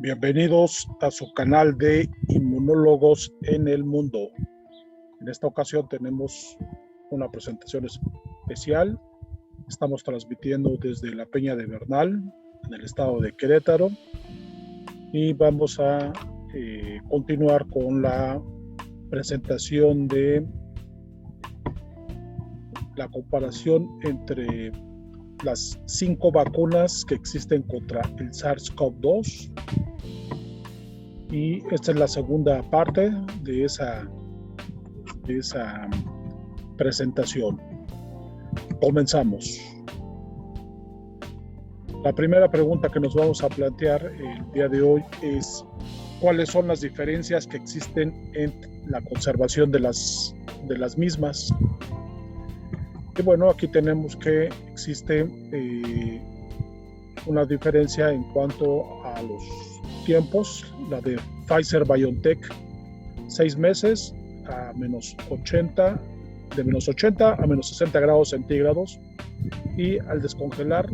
Bienvenidos a su canal de Inmunólogos en el Mundo. En esta ocasión tenemos una presentación especial. Estamos transmitiendo desde la Peña de Bernal, en el estado de Querétaro, y vamos a continuar con la presentación de la comparación entre las 5 vacunas que existen contra el SARS-CoV-2, y esta es la segunda parte de esa presentación. Comenzamos. La primera pregunta que nos vamos a plantear el día de hoy es: ¿cuáles son las diferencias que existen en la conservación de las mismas? Y bueno, aquí tenemos que existe una diferencia en cuanto a los tiempos. La de Pfizer-BioNTech, 6 meses a menos 80, de menos 80 a menos 60 grados centígrados, y al descongelar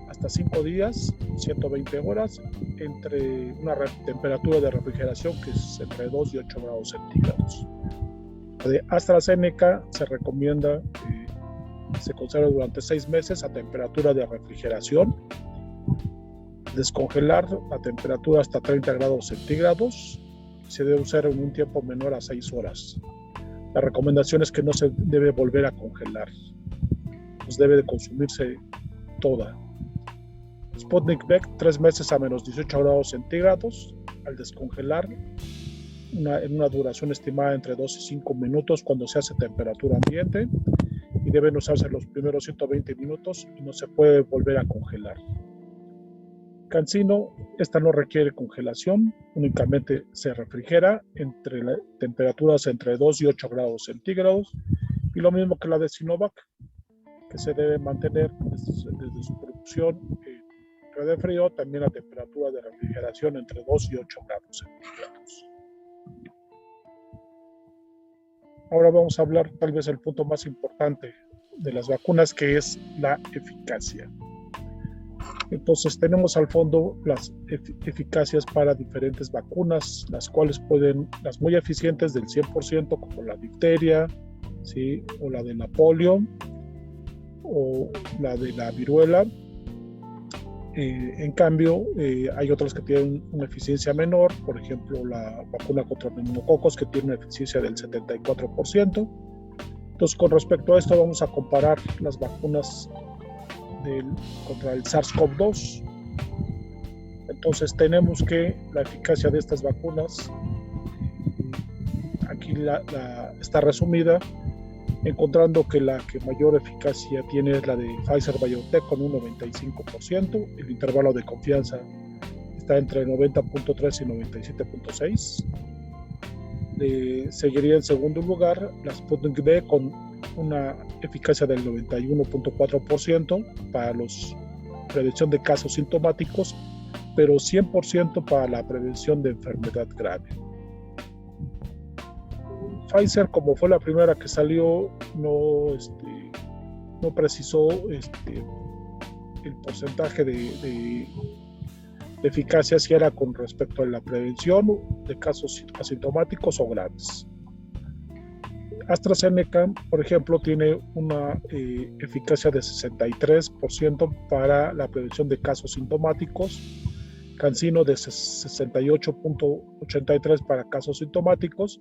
hasta 5 días, 120 horas, entre una temperatura de refrigeración que es entre 2 y 8 grados centígrados. De AstraZeneca se recomienda que se conserve durante 6 meses a temperatura de refrigeración, descongelar a temperatura hasta 30 grados centígrados, se debe usar en un tiempo menor a 6 horas. La recomendación es que no se debe volver a congelar, pues debe de consumirse toda. Sputnik V, 3 meses a menos 18 grados centígrados, al descongelar en una duración estimada entre 2 y 5 minutos cuando se hace temperatura ambiente, y deben usarse los primeros 120 minutos y no se puede volver a congelar. CanSino, esta no requiere congelación, únicamente se refrigera entre temperaturas entre 2 y 8 grados centígrados, y lo mismo que la de Sinovac, que se debe mantener desde su producción en red de frío, también a temperatura de refrigeración entre 2 y 8 grados centígrados. Ahora vamos a hablar tal vez el punto más importante de las vacunas, que es la eficacia. Entonces tenemos al fondo las eficacias para diferentes vacunas, las cuales las muy eficientes del 100%, como la difteria, ¿sí? O la de la polio, o la de la viruela. En cambio, hay otras que tienen una eficiencia menor, por ejemplo la vacuna contra neumococos, que tiene una eficiencia del 74%. Entonces, con respecto a esto, vamos a comparar las vacunas contra el SARS-CoV-2. Entonces, tenemos que la eficacia de estas vacunas, aquí está resumida, encontrando que la que mayor eficacia tiene es la de Pfizer-BioNTech con un 95%, el intervalo de confianza está entre 90.3 y 97.6. Seguiría en segundo lugar la Sputnik V con una eficacia del 91.4% para la prevención de casos sintomáticos, pero 100% para la prevención de enfermedad grave. Pfizer, como fue la primera que salió, no precisó el porcentaje de eficacia, si era con respecto a la prevención de casos asintomáticos o graves. AstraZeneca, por ejemplo, tiene una eficacia de 63% para la prevención de casos sintomáticos, CanSino de 68.83% para casos sintomáticos,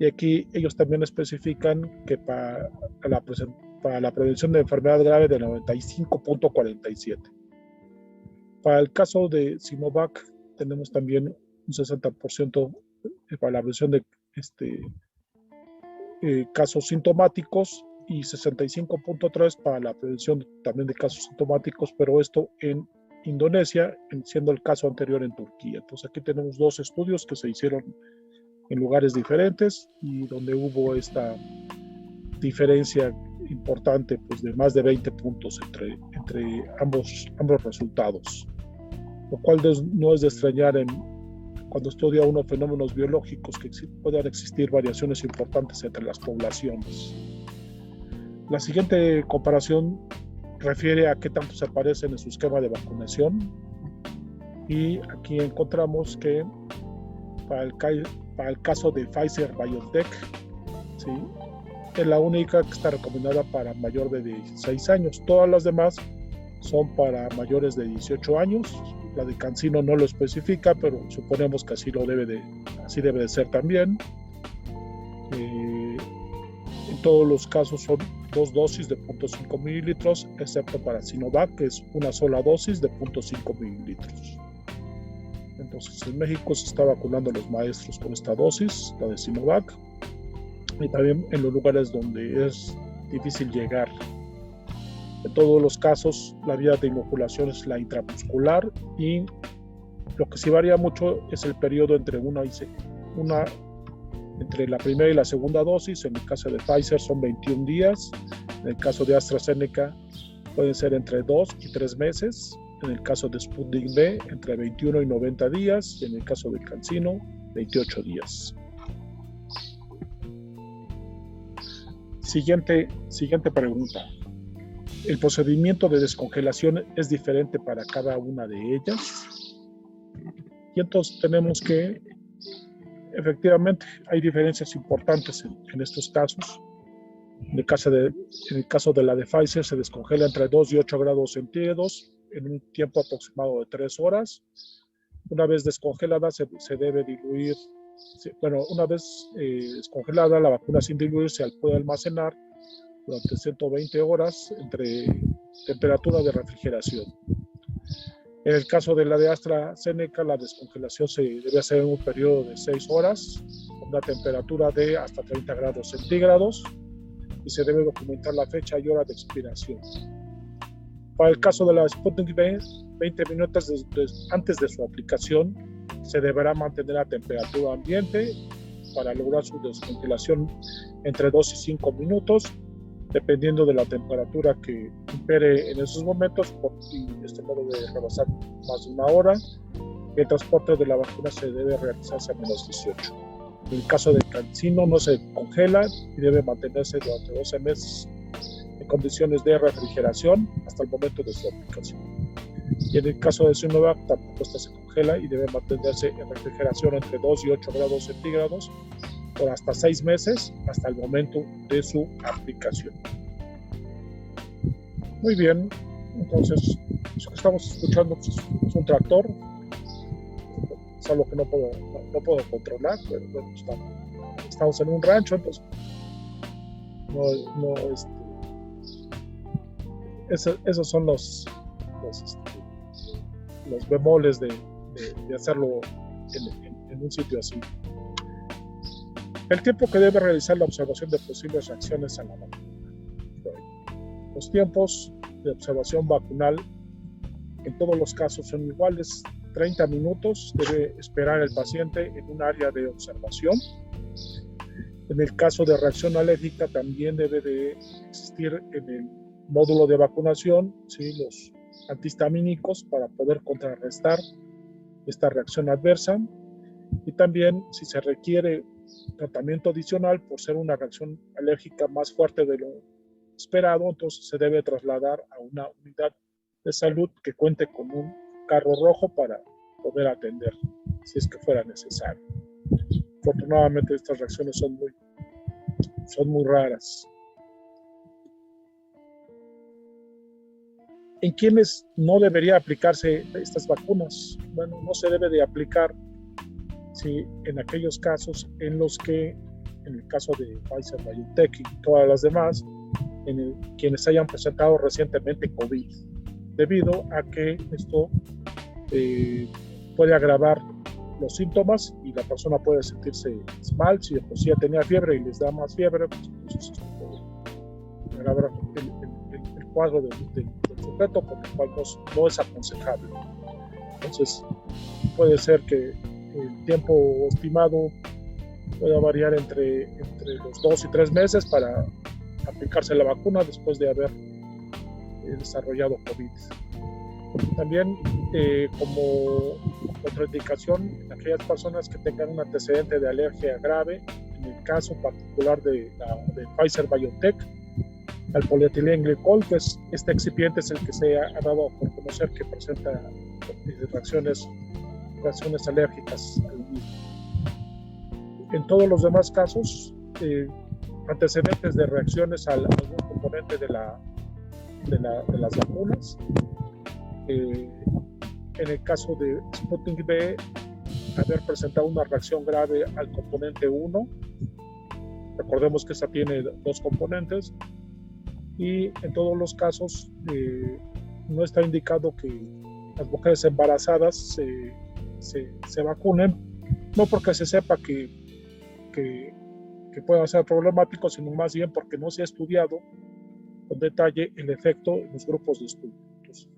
y aquí ellos también especifican que para la prevención de enfermedad grave de 95.47%. Para el caso de Sinovac tenemos también un 60% para la prevención de casos sintomáticos y 65.3% para la prevención también de casos sintomáticos, pero esto en Indonesia, siendo el caso anterior en Turquía. Entonces aquí tenemos 2 estudios que se hicieron en lugares diferentes y donde hubo esta diferencia importante, pues de más de 20 puntos entre ambos resultados, lo cual no es de extrañar cuando estudia uno fenómenos biológicos, que puedan existir variaciones importantes entre las poblaciones. La siguiente comparación refiere a qué tanto se parecen en su esquema de vacunación. Y aquí encontramos que para el caso de Pfizer BioNTech, ¿sí?, es la única que está recomendada para mayor de 16 años. Todas las demás son para mayores de 18 años. La de CanSino no lo especifica, pero suponemos que así debe de ser también. En todos los casos son 2 dosis de 0.5 mililitros, excepto para Sinovac, que es una sola dosis de 0.5 mililitros. Entonces, en México se está vacunando a los maestros con esta dosis, la de Sinovac, y también en los lugares donde es difícil llegar. En todos los casos, la vía de inoculación es la intramuscular, y lo que sí varía mucho es el periodo entre entre la primera y la segunda dosis. En el caso de Pfizer son 21 días, en el caso de AstraZeneca pueden ser entre 2 y 3 meses, en el caso de Sputnik V entre 21 y 90 días, y en el caso de CanSino 28 días. Siguiente pregunta. ¿El procedimiento de descongelación es diferente para cada una de ellas? Y entonces tenemos que efectivamente hay diferencias importantes en estos casos. En el caso de la de Pfizer se descongela entre 2 y 8 grados centígrados en un tiempo aproximado de 3 horas. Una vez descongelada se debe diluir. Una vez descongelada, la vacuna sin diluir se puede almacenar durante 120 horas entre temperatura de refrigeración. En el caso de la de AstraZeneca, la descongelación se debe hacer en un periodo de 6 horas, con una temperatura de hasta 30 grados centígrados, y se debe documentar la fecha y hora de expiración. Para el caso de la Sputnik V, 20 minutos antes de su aplicación, se deberá mantener a temperatura ambiente para lograr su descongelación entre 2 y 5 minutos, dependiendo de la temperatura que impere en esos momentos, y de este modo de rebasar más de 1 hora. El transporte de la vacuna se debe realizarse a -18. En el caso de CanSino no se congela y debe mantenerse durante 12 meses en condiciones de refrigeración hasta el momento de su aplicación. Y en el caso de Sinovac tampoco se congela y debe mantenerse en refrigeración entre 2 y 8 grados centígrados por hasta 6 meses hasta el momento de su aplicación. Muy bien, entonces lo que estamos escuchando es un tractor. Es algo que no puedo controlar, pero bueno, estamos en un rancho, entonces esos son los bemoles de hacerlo en un sitio así. El tiempo que debe realizar la observación de posibles reacciones a la vacuna. Los tiempos de observación vacunal en todos los casos son iguales. 30 minutos debe esperar el paciente en un área de observación. En el caso de reacción alérgica también debe de existir en el módulo de vacunación, ¿sí?, los antihistamínicos para poder contrarrestar esta reacción adversa. Y también, si se requiere tratamiento adicional por ser una reacción alérgica más fuerte de lo esperado, entonces se debe trasladar a una unidad de salud que cuente con un carro rojo para poder atender si es que fuera necesario. Afortunadamente estas reacciones son muy raras. ¿En quiénes no debería aplicarse estas vacunas? Bueno, no se debe de aplicar en aquellos casos en los que, en el caso de Pfizer, BioNTech y todas las demás, quienes hayan presentado recientemente COVID, debido a que esto puede agravar los síntomas y la persona puede sentirse mal. Si de por sí ya tenía fiebre y les da más fiebre, pues entonces esto puede agravar el cuadro del sujeto, por lo cual no es aconsejable. Entonces puede ser que el tiempo estimado pueda variar entre los 2 y 3 meses para aplicarse la vacuna después de haber desarrollado COVID. También como contraindicación en aquellas personas que tengan un antecedente de alergia grave, en el caso particular de Pfizer BioNTech, al polietilenglicol, pues este excipiente es el que se ha dado por conocer que presenta reacciones alérgicas al mismo. En todos los demás casos, antecedentes de reacciones a algún componente de las vacunas. En el caso de Sputnik V, haber presentado una reacción grave al componente 1. Recordemos que esta tiene 2 componentes. Y en todos los casos no está indicado que las mujeres embarazadas se vacunen, no porque se sepa que pueda ser problemático, sino más bien porque no se ha estudiado con detalle el efecto en los grupos de estudio. Entonces,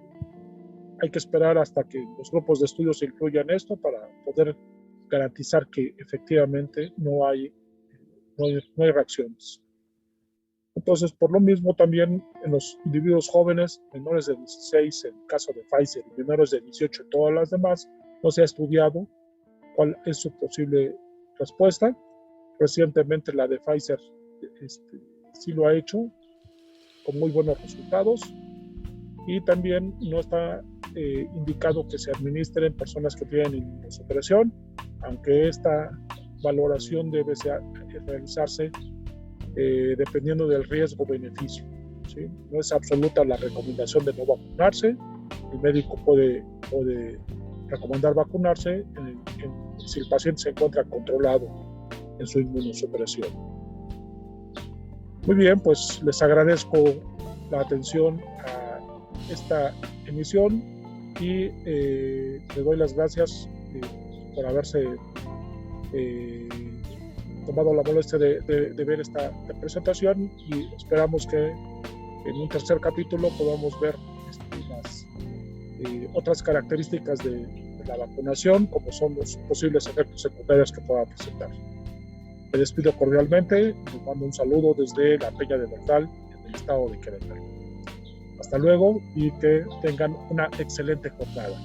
hay que esperar hasta que los grupos de estudio se incluyan esto para poder garantizar que efectivamente no hay reacciones. Entonces, por lo mismo, también en los individuos jóvenes, menores de 16, en el caso de Pfizer, y menores de 18, todas las demás, no se ha estudiado cuál es su posible respuesta. Recientemente la de Pfizer sí lo ha hecho, con muy buenos resultados, y también no está indicado que se administre en personas que tienen inmunosupresión, aunque esta valoración debe realizarse dependiendo del riesgo-beneficio, ¿sí? No es absoluta la recomendación de no vacunarse. El médico puede recomendar vacunarse si el paciente se encuentra controlado en su inmunosupresión. Muy bien, pues les agradezco la atención a esta emisión y les doy las gracias por haberse tomado la molestia de ver esta presentación, y esperamos que en un tercer capítulo podamos ver las otras características de la vacunación, como son los posibles efectos secundarios que pueda presentar. Me despido cordialmente, les mando un saludo desde la Peña de Bernal, en el estado de Querétaro. Hasta luego y que tengan una excelente jornada.